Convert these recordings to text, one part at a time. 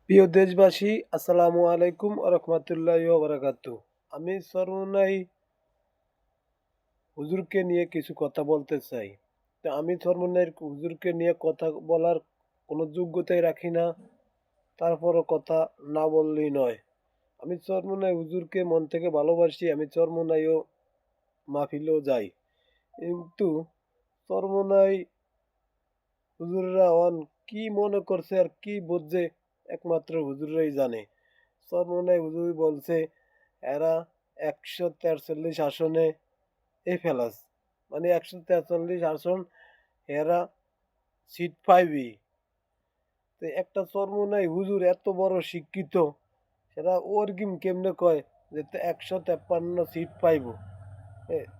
প্রিয় দেশবাসী, আসসালামু আলাইকুম ওয়া রাহমাতুল্লাহি ওয়া বারাকাতুহু। আমি চরমোনাই হুজুরকে নিয়ে কিছু কথা বলতে চাই। তো আমি চরমোনাইর হুজুরকে নিয়ে কথা বলার কোনো যোগ্যতাই রাখি না, তারপরও কথা না বললেই নয়। আমি চরমোনাই হুজুরকে মন থেকে ভালোবাসি, আমি চরমোনাইও মাহফিলেও যাই। কিন্তু চরমোনাই হুজুররা কি মনে করছে আর কি বুঝছে একমাত্র হুজুররাই জানে। চরমোনাই হুজুর বলছে এরা ১৪৩ আসনে ফেলাস, মানে ১৪৩ আসন এরা সিট পাইবি। তো একটা চরমোনাই হুজুর এত বড় শিক্ষিত, সেটা ওরকিম কেমনে কয় যে ১৫৩ সিট পাইব,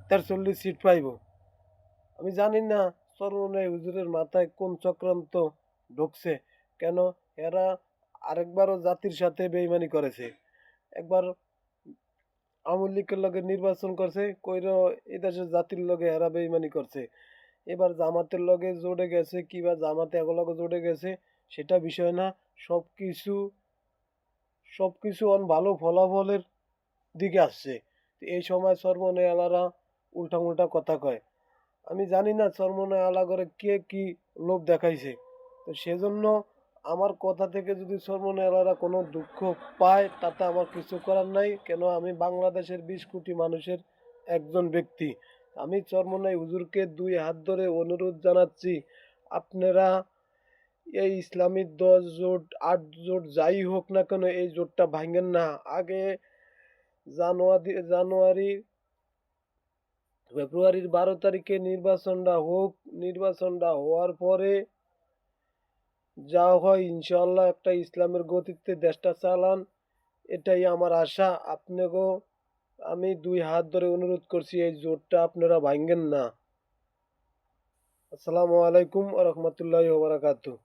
৪৩ সিট পাইব। আমি জানি না চরমোনাই হুজুরের মাথায় কোন চক্রান্ত ঢুকছে। কেন এরা আরেকবারও জাতির সাথে বেইমানি করেছে। একবার আওয়ামী লীগের লগে নির্বাচন করছে, কইরো এদেশের জাতির লগে এরা বেইমানি করছে। এবার জামাতের লগে জোটে গেছে, কিবা জামাতে এগুলোকে জোটে গেছে, সেটা বিষয় না। সবকিছু সবকিছু ভালো ফলাফলের দিকে আসছে। তো এই সময় চরমোনাই আলারা উল্টা উল্টা কথা কয়। আমি জানি না চরমোনাই আলা করে কে কি লোভ দেখাইছে। তো সেজন্য আমার কথা থেকে যদি চরমোনাই আলারা কোনো দুঃখ পায়, তাতে আমার কিছু করার নাই। কেন আমি বাংলাদেশের ২০ কোটি মানুষের একজন ব্যক্তি। আমি চরমোনাই হুজুরকে ২ হাত ধরে অনুরোধ জানাচ্ছি, আপনারা এই ইসলামী ১০ জোট ৮ জোট যাই হোক না কেন, এই জোটটা ভাঙেন না। আগে জানুয়ারি ফেব্রুয়ারির ১২ তারিখে নির্বাচনটা হোক, নির্বাচনটা হওয়ার পরে যা হয় ইনশাল্লাহ একটা ইসলামের গতিতে দেশটা চালান, এটাই আমার আশা। আপনাকেও আমি ২ হাত ধরে অনুরোধ করছি, এই জোটটা আপনারা ভাঙেন না। আসসালামু আলাইকুম ওয়া রাহমাতুল্লাহি ওয়া বারাকাতুহু।